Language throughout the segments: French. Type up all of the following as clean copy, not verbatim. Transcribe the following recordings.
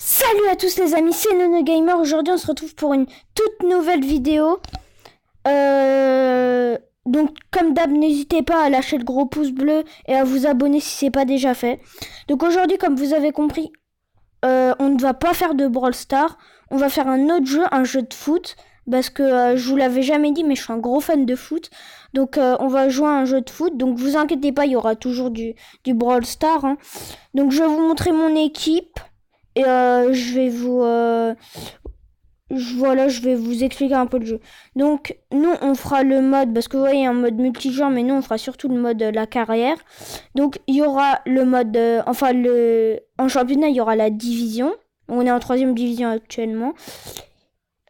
Salut à tous les amis, c'est Nono Gamer. Aujourd'hui on se retrouve pour une toute nouvelle vidéo. Donc comme d'hab, n'hésitez pas à lâcher le gros pouce bleu et à vous abonner si c'est pas déjà fait. Donc aujourd'hui, comme vous avez compris, on ne va pas faire de Brawl Stars. On va faire un autre jeu, un jeu de foot. Parce que je vous l'avais jamais dit, mais je suis un gros fan de foot. Donc on va jouer à un jeu de foot. Donc vous inquiétez pas, il y aura toujours du Brawl Stars, hein. Donc je vais vous montrer mon équipe. Et je vais vous je vais vous expliquer un peu le jeu. Donc nous on fera le mode, parce que vous voyez un mode multijoueur, mais nous on fera surtout le mode la carrière. Donc il y aura le mode en championnat il y aura la division. On est en 3e division actuellement.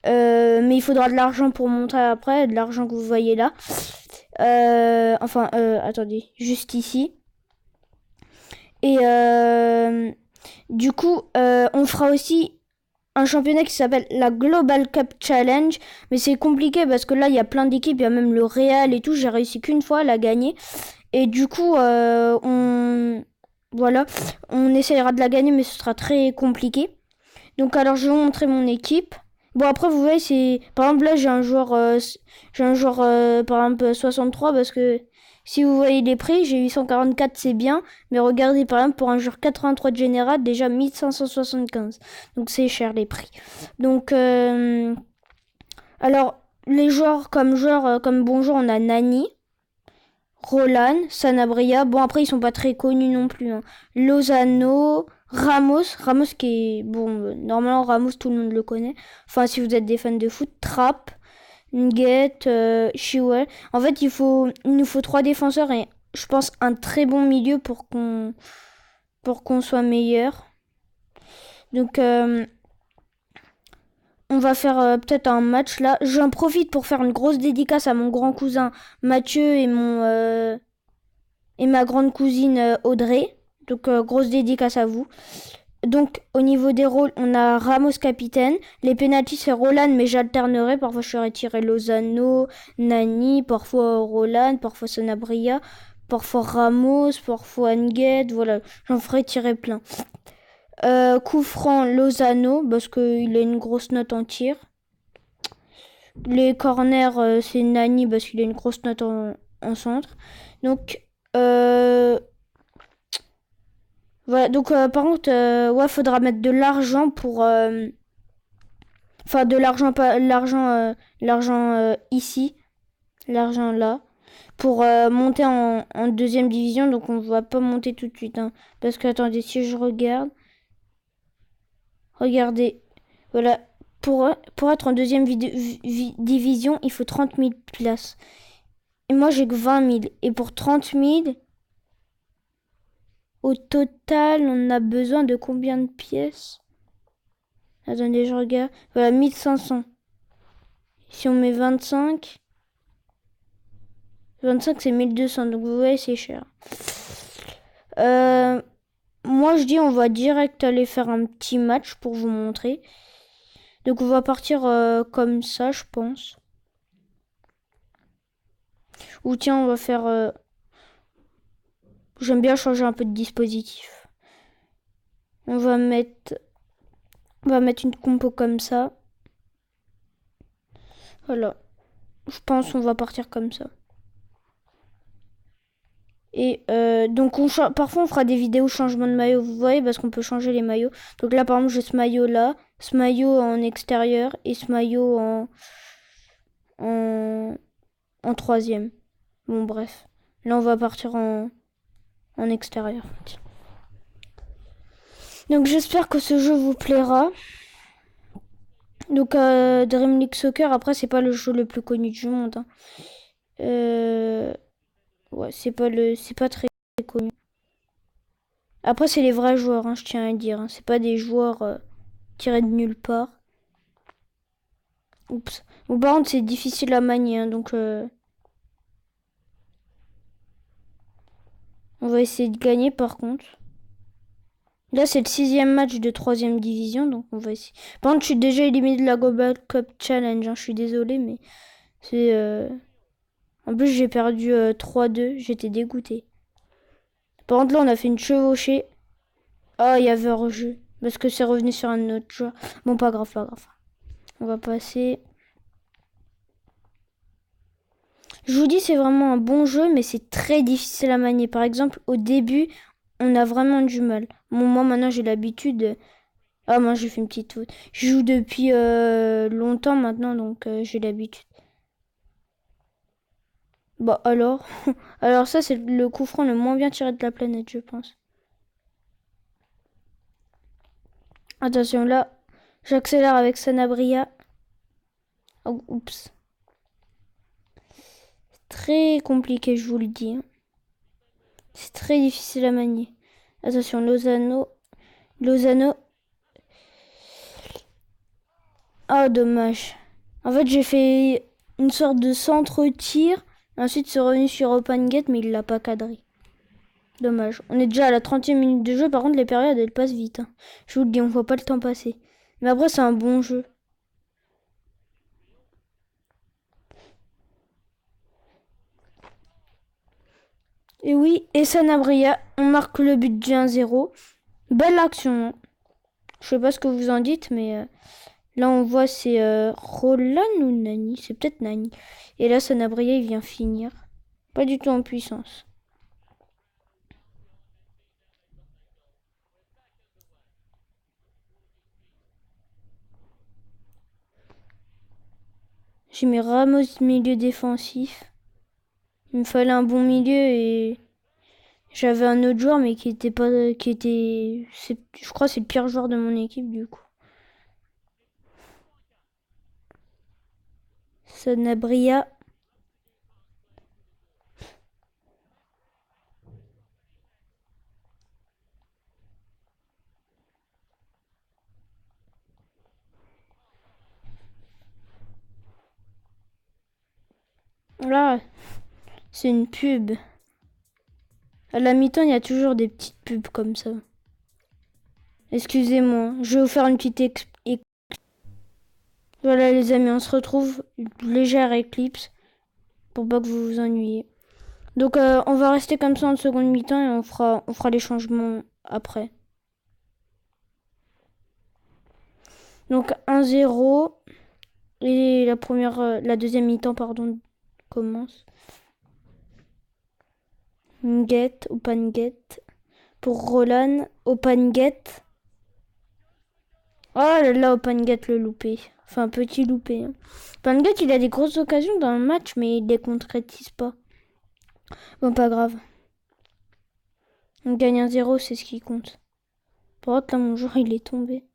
Mais il faudra de l'argent pour monter après, de l'argent que vous voyez là. Attendez, juste ici. Et du coup, on fera aussi un championnat qui s'appelle la Global Cup Challenge. Mais c'est compliqué parce que là, il y a plein d'équipes. Il y a même le Real et tout. J'ai réussi qu'une fois à la gagner. Et du coup, on essayera de la gagner, mais ce sera très compliqué. Donc alors, je vais vous montrer mon équipe. Bon, après, vous voyez, c'est... Par exemple, là, j'ai un joueur, par exemple, 63, parce que si vous voyez les prix, j'ai 844, c'est bien. Mais regardez, par exemple, pour un joueur 83 de général, déjà 1575. Donc, c'est cher, les prix. Donc, alors, les joueurs, comme bon joueur, on a Nani, Roland, Sanabria. Bon, après, ils sont pas très connus non plus, hein. Lozano, Ramos qui est... Bon, normalement, Ramos, tout le monde le connaît. Enfin, si vous êtes des fans de foot. Trapp, Nguet, Chilwell. En fait, il nous faut 3 défenseurs et je pense un très bon milieu pour qu'on soit meilleur. Donc, on va faire peut-être un match là. J'en profite pour faire une grosse dédicace à mon grand cousin Mathieu et ma grande cousine Audrey. Donc, grosse dédicace à vous. Donc, au niveau des rôles, on a Ramos capitaine. Les pénaltys, c'est Roland, mais j'alternerai. Parfois, je ferai tirer Lozano, Nani, parfois Roland, parfois Sanabria, parfois Ramos, parfois Nguet. Voilà, j'en ferai tirer plein. Coup franc, Lozano, parce qu'il a une grosse note en tir. Les corners, c'est Nani, parce qu'il a une grosse note en centre. Donc, voilà, donc par contre, ouais, faudra mettre de l'argent pour... Enfin, de l'argent, pas l'argent ici, l'argent là, pour monter en 2e division. Donc on va pas monter tout de suite, hein, parce que attendez, si je regarde, regardez, voilà, pour être en 2e division, il faut 30 000 places. Et moi j'ai que 20 000. Et pour 30 000, au total, on a besoin de combien de pièces? Attendez, je regarde. Voilà, 1500. Si on met 25, c'est 1200. Donc vous voyez, c'est cher. Moi, je dis on va direct aller faire un petit match pour vous montrer. Donc on va partir comme ça, je pense. Ou tiens, on va faire... J'aime bien changer un peu de dispositif. On va mettre une compo comme ça. Voilà. Je pense qu'on va partir comme ça. Et donc parfois on fera des vidéos changement de maillot, vous voyez, parce qu'on peut changer les maillots. Donc là par exemple j'ai ce maillot là, ce maillot en extérieur et ce maillot en 3e. Bon bref. Là on va partir en extérieur. Donc j'espère que ce jeu vous plaira. Donc Dream League Soccer, après c'est pas le jeu le plus connu du monde, hein. Ouais, c'est pas très connu. Après c'est les vrais joueurs, hein, je tiens à dire, hein. C'est pas des joueurs tirés de nulle part. Oups. Bon, par contre c'est difficile à manier, hein, donc on va essayer de gagner par contre. Là, c'est le 6e match de 3e division, donc on va essayer. Par contre, je suis déjà éliminé de la Global Cup Challenge, hein. Je suis désolé, mais c'est... En plus, j'ai perdu 3-2, j'étais dégoûté. Par contre, là, on a fait une chevauchée. Ah, il y avait hors-jeu. Parce que c'est revenu sur un autre joueur. Bon, pas grave, pas grave. On va passer. Je vous dis, c'est vraiment un bon jeu, mais c'est très difficile à manier. Par exemple, au début, on a vraiment du mal. Bon, moi, maintenant, j'ai l'habitude. Ah, moi, j'ai fait une petite faute. Je joue depuis longtemps maintenant, donc j'ai l'habitude. Bah, alors. Alors, ça, c'est le coup franc le moins bien tiré de la planète, je pense. Attention, là, j'accélère avec Sanabria. Oh, oups. Très compliqué, je vous le dis. C'est très difficile à manier. Attention, Lozano. Lozano. Ah, dommage. En fait, j'ai fait une sorte de centre-tir. Ensuite, c'est revenu sur Open Gate, mais il l'a pas cadré. Dommage. On est déjà à la 30e minute de jeu. Par contre, les périodes, elles passent vite. Hein. Je vous le dis, on voit pas le temps passer. Mais après, c'est un bon jeu. Et oui, et Sanabria, on marque le but du 1-0. Belle action. Hein. Je sais pas ce que vous en dites, mais là on voit c'est Roland ou Nani. C'est peut-être Nani. Et là Sanabria il vient finir. Pas du tout en puissance. J'ai mis Ramos milieu défensif. Il me fallait un bon milieu et j'avais un autre joueur mais qui était pas qui était je crois que c'est le pire joueur de mon équipe du coup. Sanabria. Là, c'est une pub. À la mi-temps, il y a toujours des petites pubs comme ça. Excusez-moi, je vais vous faire une petite Voilà les amis, on se retrouve une légère éclipse pour pas que vous vous ennuyiez. Donc on va rester comme ça en seconde mi-temps et on fera les changements après. Donc 1-0 et la deuxième mi-temps pardon commence. Get, open get pour Roland, open get. Oh là là, open get le loupé. Enfin petit loupé. Hein. Open get il a des grosses occasions dans le match mais il les concrétise pas. Bon pas grave. On gagne 1-0, c'est ce qui compte. Par contre, là, mon joueur, il est tombé.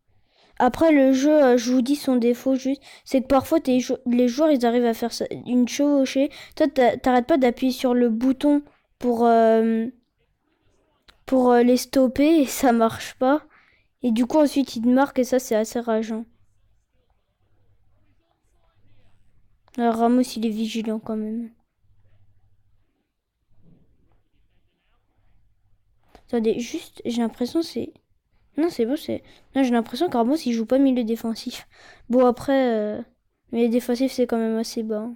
Après, le jeu, je vous dis son défaut juste, c'est que parfois, les joueurs, ils arrivent à faire ça, une chevauchée. Toi, t'arrêtes pas d'appuyer sur le bouton pour, les stopper et ça marche pas. Et du coup, ensuite, ils te marquent et ça, c'est assez rageant. Alors, Ramos, il est vigilant quand même. Attendez, juste, j'ai l'impression c'est... Non, c'est bon, c'est... Non, j'ai l'impression que Ramos, il joue pas milieu défensif. Bon, après, milieu défensif, c'est quand même assez bas. Hein.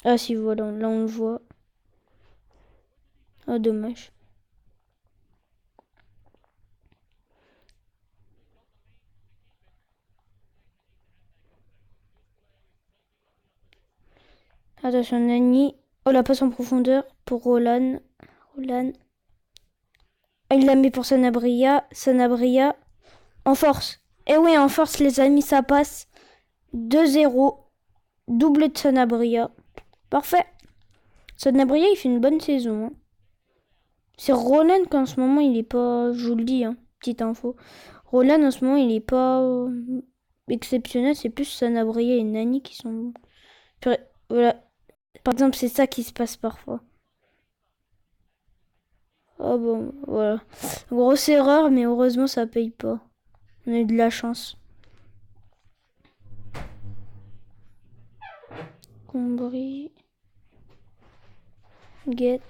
Ah si, voilà, là on le voit. Ah, dommage. Attention, Nani. Oh, la passe en profondeur pour Roland. Roland. Ah, il la met pour Sanabria. Sanabria. En force. Eh oui, en force, les amis, ça passe. 2-0. Doublé de Sanabria. Parfait. Sanabria, il fait une bonne saison. Hein. C'est Roland qu'en ce moment, il est pas... Je vous le dis, hein, petite info. Roland, en ce moment, il est pas exceptionnel. C'est plus Sanabria et Nani qui sont... Voilà. Par exemple, c'est ça qui se passe parfois. Oh bon, voilà. Grosse erreur, mais heureusement, ça paye pas. On a eu de la chance. Combry. Get.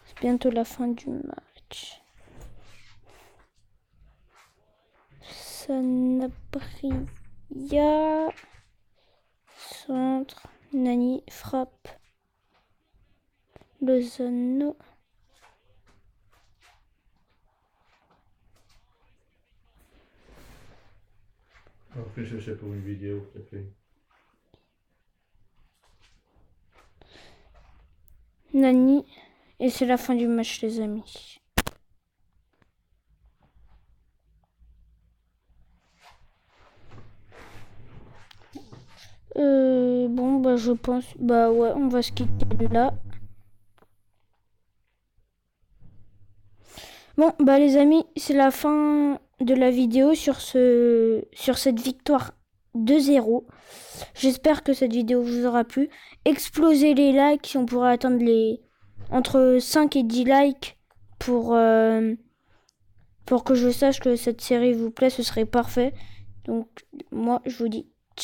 C'est bientôt la fin du match. Sanabria. Centre. Nani frappe. Lozano. En plus, je sais pour une vidéo que tu as fait. Nani. Et c'est la fin du match, les amis. Bon, bah, je pense. Bah, ouais, on va se quitter là. Bon, bah, les amis, c'est la fin de la vidéo sur cette victoire 2-0. J'espère que cette vidéo vous aura plu. Explosez les likes si on pourrait atteindre entre 5 et 10 likes pour que je sache que cette série vous plaît, ce serait parfait. Donc moi je vous dis